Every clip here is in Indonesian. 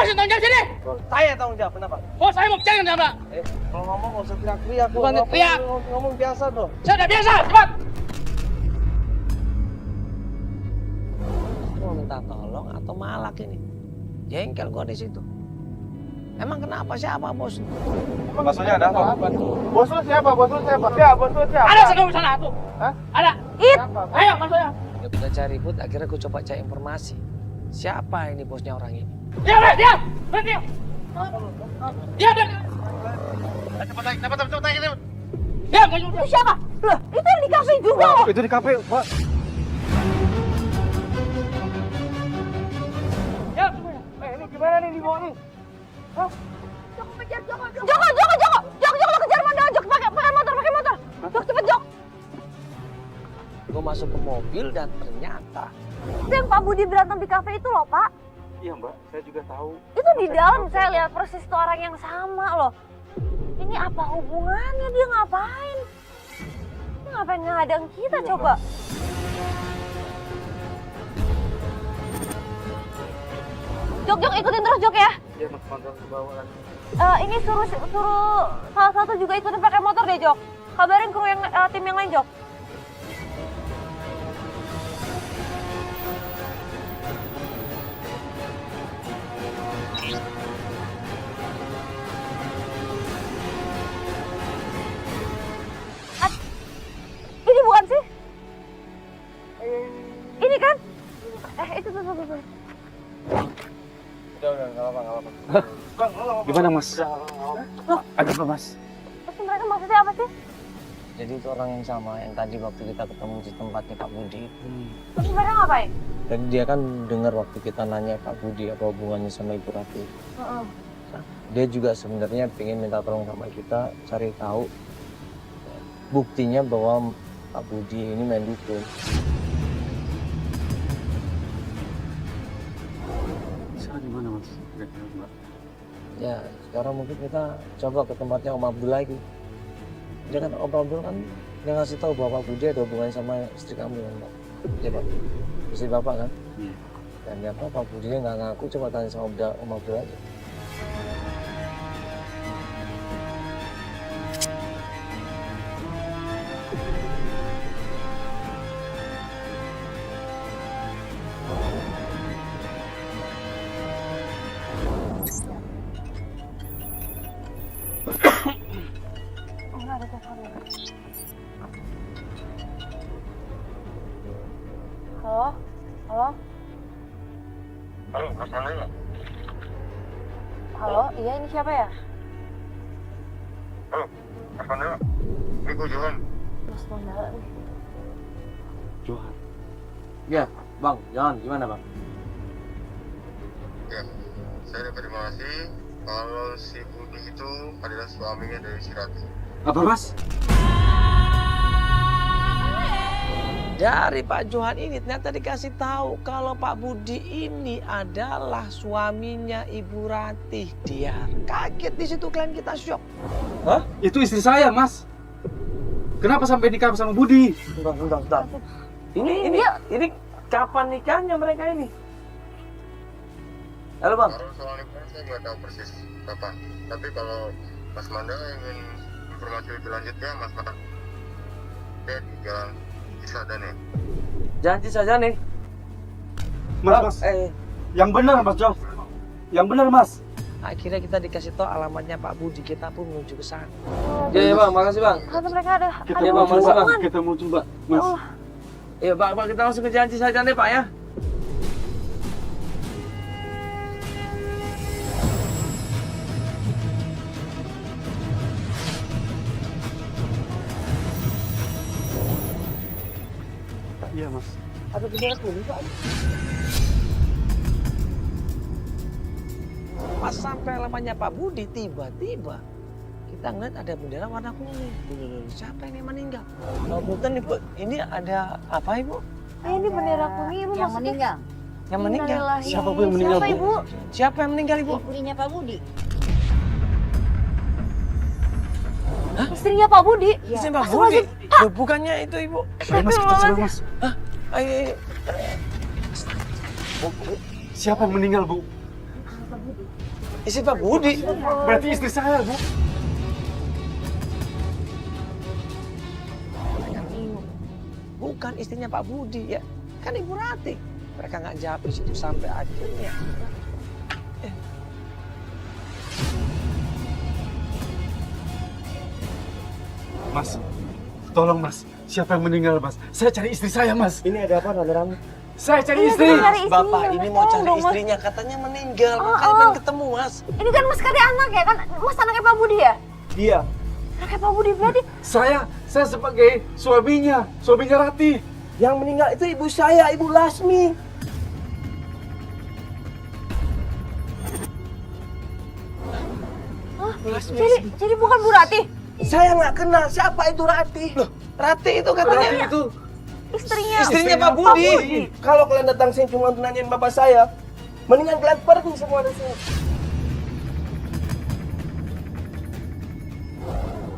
Bos yang tanggung jawab sini. Saya tanggung jawab, kenapa? Bos saya mau bicara dengan Anda. Kalau ngomong nggak usah teriak-teriak. Bukan teriak. Ngomong biasa dong. Saya udah biasa, cepat. Mau minta tolong atau malak ini? Jengkel gua di situ. Emang kenapa siapa bos? Maksudnya ada apa? Bos lu siapa? Bos lu siapa? Ya, bos lu siapa? Ada sana tuh. Hah? Ada. Ayo, masuk ya. Ya kita cari ribut, akhirnya gue coba cari informasi. Siapa ini bosnya orang ini? Diam. Diam. Cepat naik, cepat naik. Diam. Itu siapa? Loh, itu yang di kafe juga loh. Itu di kafe, Pak. Diam. Ini gimana nih di bawah nih? Joko kejar Joko lo kejar mana? Jok pakai motor. Jok cepet Jok. Gue masuk ke mobil dan ternyata Itu yang Pak Budi berantem di kafe itu loh Pak. Iya, Mbak. Saya juga tahu. Itu di dalam saya lihat persis itu orang yang sama loh. Ini apa hubungannya, dia ngapain? Dia ngapain ngadang kita coba? Jok ikutin terus Jok ya. Dia mau kontrol ke bawah lagi. Ini suruh salah satu juga ikutin pakai motor deh Jok. Kabarin kru yang tim yang lain Jok. Ini bukan sih? Ini kan? Itu tuh. Udah, nggak apa-apa. Gimana, Mas? Ada apa, Mas? Terus mereka maksudnya apa sih? jadi itu orang yang sama yang tadi waktu kita ketemu di tempatnya Pak Budi. Terus mereka ngapain? Jadi dia kan dengar waktu kita nanya Pak Budi apa hubungannya sama Ibu Rati. Dia juga sebenarnya pengen minta tolong sama kita cari tahu buktinya bahwa Pak Budi ini main dukun. Sekarang di mana, Mas? Mbak. Ya, sekarang mungkin kita coba ke tempatnya Om Abdul lagi. Dia kan Om Abdul kan dia ngasih tahu bahwa Pak Budi ada hubungan sama istri kamu kan, Pak. Ya, Pak. Istri Bapak kan? Iya. Dan ternyata Pak Budi nggak ngaku, coba tanya sama Om Abdul aja. Halo? Halo? Halo, Mas Mandala. Halo? Iya, ini siapa ya? Halo, Mas Mandala. Ini gue Johan. Mas Mandala nih. Johan. Ya, Bang, Johan, gimana Bang? Ya, saya dapat informasi kalau si Budi itu adalah suaminya dari si Rati. Apa, Mas? Dari Pak Johan ini ternyata dikasih tahu kalau Pak Budi ini adalah suaminya Ibu Ratih. Dia kaget di situ, klien kita syok. Hah? Itu istri saya, Mas. Kenapa sampai nikah sama Budi? Bentar. Ini kapan nikahnya mereka ini? Halo Bang. Kalau soal nikah saya nggak tahu persis Bapak. Tapi kalau Mas Mandala ingin informasi lebih lanjutnya, Mas Mandala dia di Jalan Cisadane. Janji saja nih. Mas. Yang benar, Mas Jo. Yang benar, Mas. Akhirnya kita dikasih tahu alamatnya Pak Budi, kita pun menuju ke sana. Ya, Bang, makasih, Bang. Ternyata mereka ada Kita Iya, mau Bang, coba, hubungan. kita mau coba, Mas. Oh. Iya Pak, kita langsung ke Janji saja nih Pak ya. Iya, Mas. Ada bendera kuning Pak. Pas sampai alamatnya Pak Budi, tiba-tiba kita ngeliat ada bendera warna kuning. Siapa ini yang meninggal? Oh, Punten Ibu, ini ada apa Ibu? Ini bendera kuning, Ibu, Yang maksudnya? meninggal, Yang meninggal? Innalillahi. Siapa Bu yang meninggal, Siapa, Bu? Ibu? Siapa yang meninggal Ibu? istrinya Pak Budi. Istrinya Pak Budi? Iya. Ini Pak Budi. Loh, bukannya itu Ibu. Ayo, Mas, kita coba, Mas. Ayo. Siapa yang meninggal, Bu? Istri Pak Budi. Berarti istri saya, Bu. Bukan istrinya Pak Budi ya. Kan Ibu Rati. Mereka nggak jawab di situ sampai akhirnya. Mas, tolong Mas. Siapa yang meninggal, Mas? Saya cari istri saya, Mas. Ini ada apa rame-rame? Saya cari Iya, istri. kita cari istrinya, Bapak ini mau Mas. cari Tolong, Mas. istrinya, katanya meninggal. Oh, Makanya oh. pengen ketemu, Mas. Ini kan Mas Kade anak ya kan? Mas anaknya Pak Budi ya? Iya. Anaknya Pak Budi berarti Saya sebagai suaminya Rati. Yang meninggal itu ibu saya, Ibu Lasmi. jadi bukan Bu Rati, Saya nggak kenal siapa itu Rati. Loh, Rati itu katanya Rati itu istrinya Pak Budi. Kalau kalian datang sini cuma untuk nanyain bapak saya, mendingan kalian pergi semua dari sini.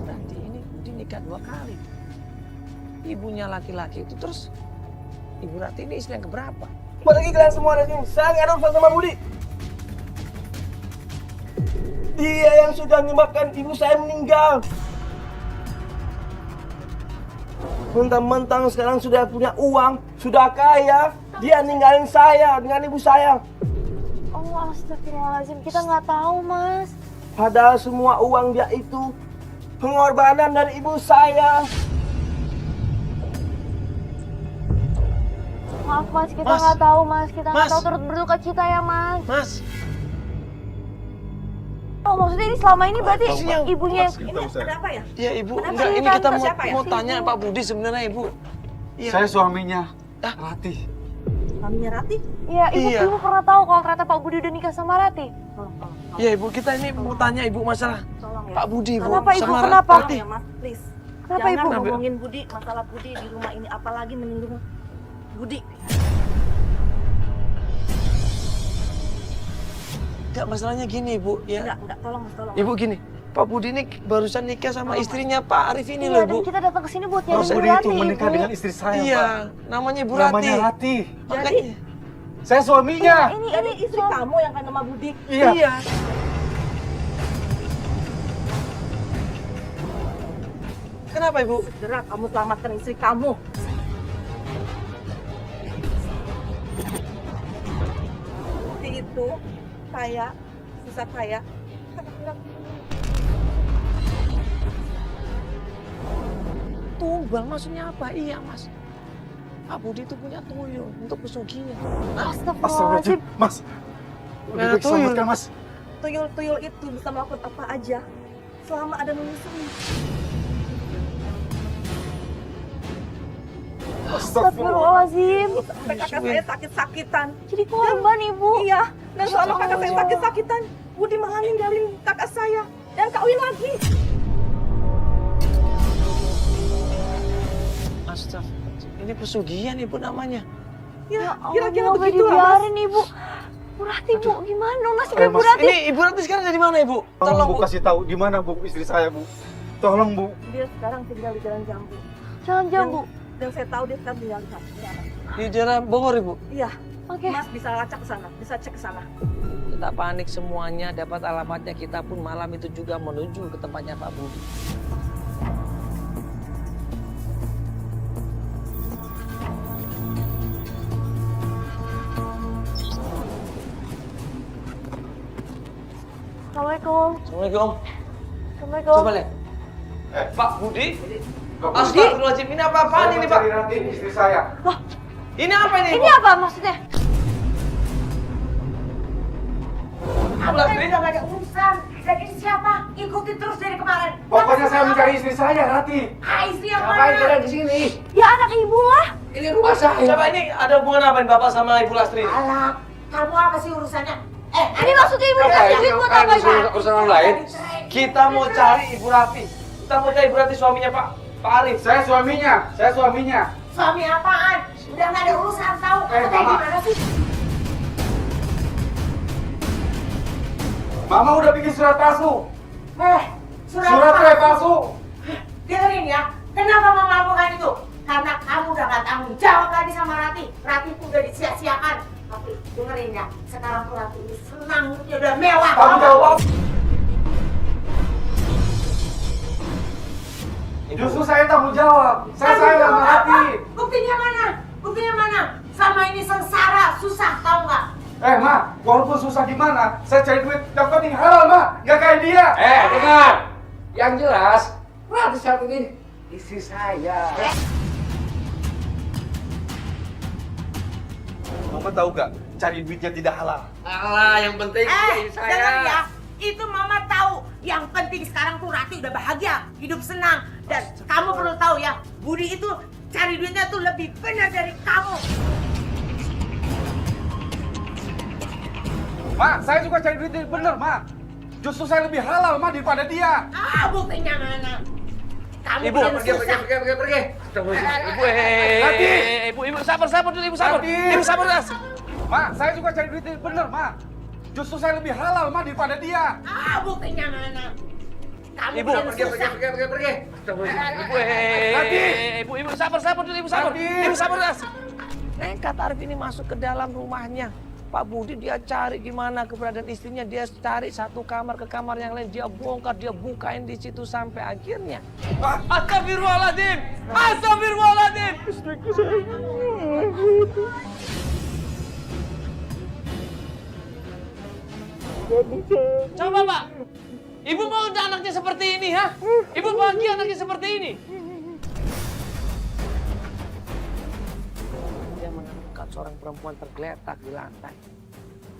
Rati ini Budi nikah 2 kali. Ibunya laki-laki itu terus Ibu Rati ini istri yang keberapa? Pergi kalian semua dari sini. Saya nggak ada urusan sama Budi. Dia yang sudah menyebabkan ibu saya meninggal. Mentang-mentang sekarang sudah punya uang, sudah kaya, dia ninggalin saya dengan ibu saya. Oh astagfirullahaladzim, kita nggak tahu Mas. Padahal semua uang dia itu pengorbanan dari ibu saya. Maaf Mas, kita Mas. nggak tahu Mas, kita nggak Mas. tahu turut berduka cita ya Mas. Mas, Oh maksudnya ini selama ini berarti Mas, ibunya yang... Ada apa ya? ya ibu, Kenapa enggak sih, ini Tante? kita Siapa ya? mau tanya Pak Budi sebenarnya ibu. Iya. Saya suaminya Ah. Rati. Suaminya Rati? Iya, Iya. ibu pernah tahu kalau ternyata Pak Budi udah nikah sama Rati. Iya ibu, kita ini mau tanya ibu masalah Tolong ya. Pak Budi ibu. Kenapa, Ibu? Sama Kenapa? Rati. Ya Mas, please. Kenapa, Jangan Ibu? ngomongin Budi, masalah Budi di rumah ini. Apalagi menyinggung Budi. Enggak, masalahnya gini ibu ya. Enggak, tolong Mas, tolong. Ibu gini, Pak Budi ini barusan nikah sama istrinya Pak Arif ini Iya, loh dan ibu. kita datang ke sini buat Pak nyari Bu Budi Rati, itu menikah Ibu. dengan istri saya, Pak. Iya, namanya Ibu Rati. Namanya Rati. Makanya. Saya suaminya. Ini istri kamu yang kan nama Budi. Iya. Kenapa ibu? Segera kamu selamatkan istri kamu. Budi itu kaya, susah kaya. Tumbal maksudnya apa? Iya mas. Pak Budi itu punya tuyul untuk pesugihan. Astagfirullahaladzim. Mas. Lebih Nah, baik tuyul. selamatkan, Mas. Tuyul-tuyul itu bisa melakukan apa aja selama ada menyusunya. Astagfirullahaladzim. Sampai kakak saya sakit-sakitan. Jadi korban Ibu. Iya, dan selama kakak saya sakit-sakitan, Budi malah ninggalin kakak saya dan kawin lagi. Astagfirullah. Ini pesugihan ibu namanya. Ya, Allah, kira-kira nggak begitu lah, Mas. dibiarin Ibu. Bu Rati Bu, gimana dong nasibnya Bu Mas, Rati? Ini Ibu Rati sekarang ada di mana ibu? Tolong Bu Bu. kasih tahu di mana Bu istri saya, Bu. Tolong Bu. Dia sekarang tinggal di Jalan Jambu. Jalan Jambu. Dan saya tahu dia sekarang tinggal di sana. Di daerah Bogor ibu. Iya, Oke. Mas bisa lacak ke sana, bisa cek ke sana. Kita panik semuanya, dapat alamatnya, kita pun malam itu juga menuju ke tempatnya Pak Budi. Assalamualaikum. Assalamualaikum. Assalamualaikum. Coba lihat. Pak Budi? Astagfirullahaladzim, ini apa-apaan ini Pak? Rati, istri saya. Ini apa ini? Ini apa maksudnya? Lasmi? Udah gak ada urusan. Lagi siapa? Ikuti terus dari kemarin. Pokoknya saya mencari istri saya, Rati. Istri yang Ngapain mana? kalian di sini? Ya anak Ibu lah. Ini rumah saya. Coba ini ada hubungan apa ini Bapak sama Ibu Lastri? Alah, kamu apa sih urusannya? Ini maksudnya Ibu kasih duit buat apa Ibu? Urusan orang lain. Kita mau cari Ibu Rati. Kita mau cari Ibu Rati suaminya Pak Arif. Saya suaminya. Suami apaan? Udah gak ada urusan tahu. Kayak Mama. gimana sih? Mama udah bikin surat palsu. Surat cerai apa? palsu. Dengerin ya. Kenapa mama lakukan itu? Karena kamu udah gak tanggung jawab lagi sama Rati. Rati tuh udah disia-siakan. Tapi dengerin ya. Sekarang tuh Ratu ini senang, dia udah mewah. Tanggung jawab. Justru saya tanggung jawab. Saya sayang sama Rati. Buktinya mana? Buktinya mana? Sama ini sengsara, susah, tahu nggak? Ma, walaupun susah gimana, saya cari duit yang penting halal, Ma. Nggak kayak dia. Dengar. Yang jelas, Rati saat ini istri saya. Mama tahu nggak? Cari duitnya tidak halal. Alah, yang penting istri saya. Dengar ya. Itu Mama tahu. Yang penting sekarang tuh Rati udah bahagia, hidup senang. Dan kamu perlu tahu ya, Budi itu cari duitnya tuh lebih benar dari kamu. Ma, saya juga cari duit bener, Ma. Justru saya lebih halal, Ma, daripada dia. Buktinya mana? Kamu Ibu, susah. pergi. Ibu, sabar dulu, Ibu sabar. Rati. Ibu sabar, Ras. Ma, saya juga cari duit bener, Ma. Justru saya lebih halal, Ma, daripada dia. Buktinya mana? Kamu Ibu, susah. Pergi. Ibu, sabar dulu, Ibu sabar. Rati. Ibu sabar, Ras. Nekat Arif ini masuk ke dalam rumahnya. Pak Budi dia cari gimana keberadaan istrinya, dia cari satu kamar ke kamar yang lain, dia bongkar, dia bukain di situ sampai akhirnya. Astagfirullahaladzim! Astagfirullahaladzim! Istriku saya. Coba Pak, Ibu mau anaknya seperti ini, ha? Ibu bahagia anaknya seperti ini? Dia menemukan seorang perempuan tergeletak di lantai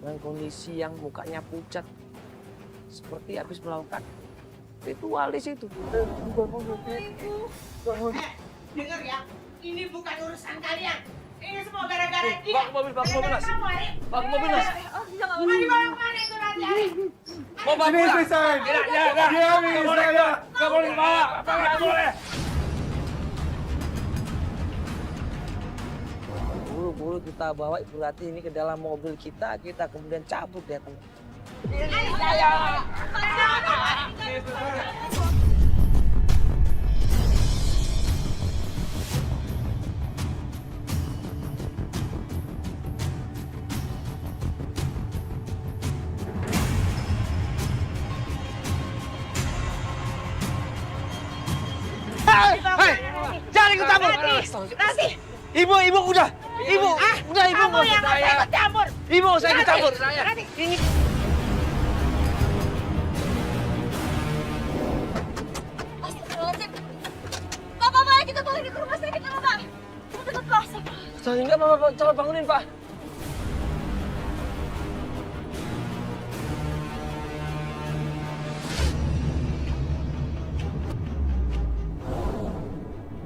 dengan kondisi yang mukanya pucat, seperti habis melakukan ritual di situ. Dengar ya, ini bukan urusan kalian. Ini semua gara-gara dia. Bawa ke mobil, Mas. Bawa ke mobil, Mas. Mau dibawa kemana itu Rati, Arif? Mau bawa Ini pulang. istri saya. Tidak, Dia istri saya. Nggak boleh dibawa. Nggak boleh. Buru-buru kita bawa Ibu Rati ini ke dalam mobil kita kemudian cabut ya teman. Hei, jangan ikut campur. Rati, Ibu udah. Ibu kamu nggak yang usah nggak ikut campur. Ibu saya ikut campur. Rati, Ini Astagfirullahaladzim. Pak, kita bawa ini ke rumah sakit dulu, Pak. Kita cepet, Pak. saya enggak Pak, coba bangunin Pak.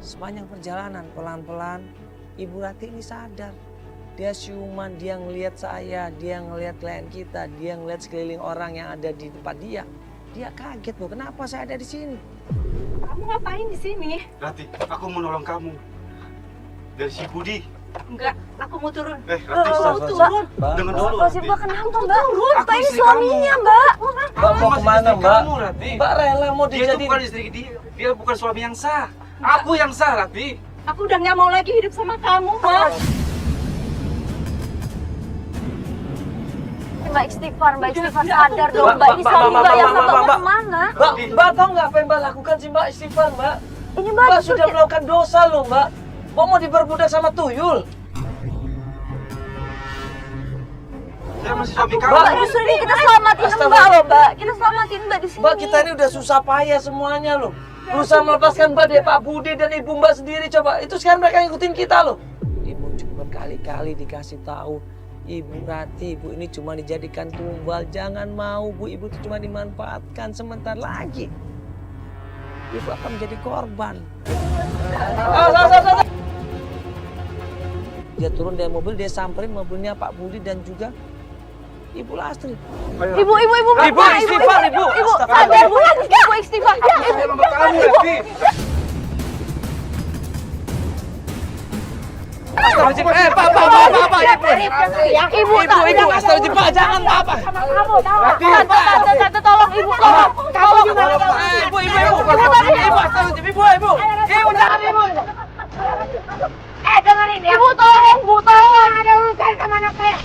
Sepanjang perjalanan pelan-pelan Ibu Rati ini sadar. Dia siuman, dia ngelihat saya, dia ngelihat klien kita, dia ngelihat sekeliling orang yang ada di tempat dia. Dia kaget loh, kenapa saya ada di sini? Kamu ngapain di sini? Rati, aku mau nolong kamu. Dari si Budi. Enggak, aku mau turun. Rati, Turun. dengar dulu. Apa sih, Rati. Mbak? Kenapa, Mbak? Aku Mbak ini istri suaminya, kamu. Mbak. Mbak mau kemana, Mbak? Kamu, Rati. Mbak rela mau Dia itu dijadiin. bukan istri dia bukan suami yang sah. Aku yang sah, Rati. Aku udah nggak mau lagi hidup sama kamu, Mbak. Mbak istighfar sadar dong, Mbak. Ini suami Mbak yang Mbak mau kemana? Mbak tahu nggak apa yang Mbak lakukan sih Mbak? Istighfar Mbak. Ini Mbak Mbak sudah melakukan dosa loh Mbak. Mbak mau diperbudak sama tuyul. Dia masih suami kamu. Mbak, justru ini kita selamatin Mbak loh, Mbak. Kita selamatin Mbak di sini. Mbak kita ini udah susah payah semuanya loh. Berusaha melepaskan Mbak dari Pak Budi dan Ibu Mbak sendiri coba. Itu sekarang mereka ngikutin kita loh. Ibu cuma berkali-kali dikasih tahu. Ibu Rati, Ibu ini cuma dijadikan tumbal. Jangan mau Bu, Ibu itu cuma dimanfaatkan sebentar lagi. Ibu akan menjadi korban. Dia turun dari mobil, dia samperin mobilnya Pak Budi dan juga Ibu Lastri. Ibu, Mbak. Ibu, istighfar, Ibu. Ibu, sadar Bu. Ibu istighfar. Kamu, Rati. Astagfirullahaladzim. Pak, Ibu. Ibu, astagfirullahaladzim, Pak, jangan, Pak. Sama kamu, Tante, tolong Ibu, tolong gimana kalau Ibu, astagfirullahaladzim, Ibu. Ibu, jangan, Ibu. dengerin ya. Ibu tolong, Jangan ada urusan sama anak saya.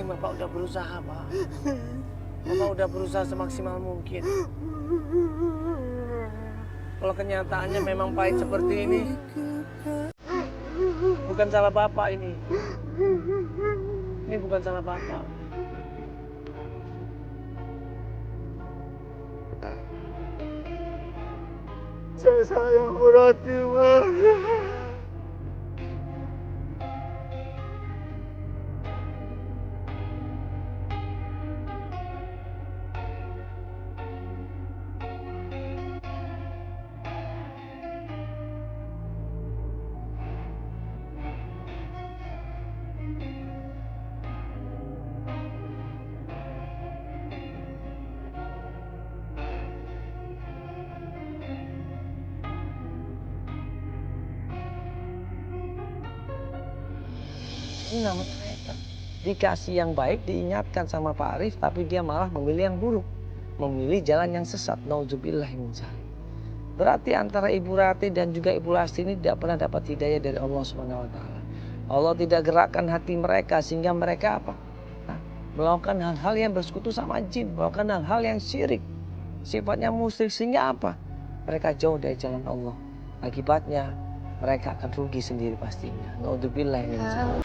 penting Bapak udah berusaha, Pak. Bapak udah berusaha semaksimal mungkin. Kalau kenyataannya memang pahit seperti ini, bukan salah Bapak ini. Ini bukan salah Bapak. Saya sayang Bu Rati, Mas. Ini namanya mereka. Dikasih yang baik, diingatkan sama Pak Arif, tapi dia malah memilih yang buruk. Memilih jalan yang sesat. Nauzubillah min dzalik. Berarti antara Ibu Rati dan juga Ibu Lasti ini tidak pernah dapat hidayah dari Allah SWT. Allah tidak gerakkan hati mereka sehingga mereka apa? Melakukan hal-hal yang bersekutu sama jin, melakukan hal-hal yang syirik. Sifatnya musyrik sehingga apa? Mereka jauh dari jalan Allah. Akibatnya mereka akan rugi sendiri pastinya. Nauzubillah min dzalik.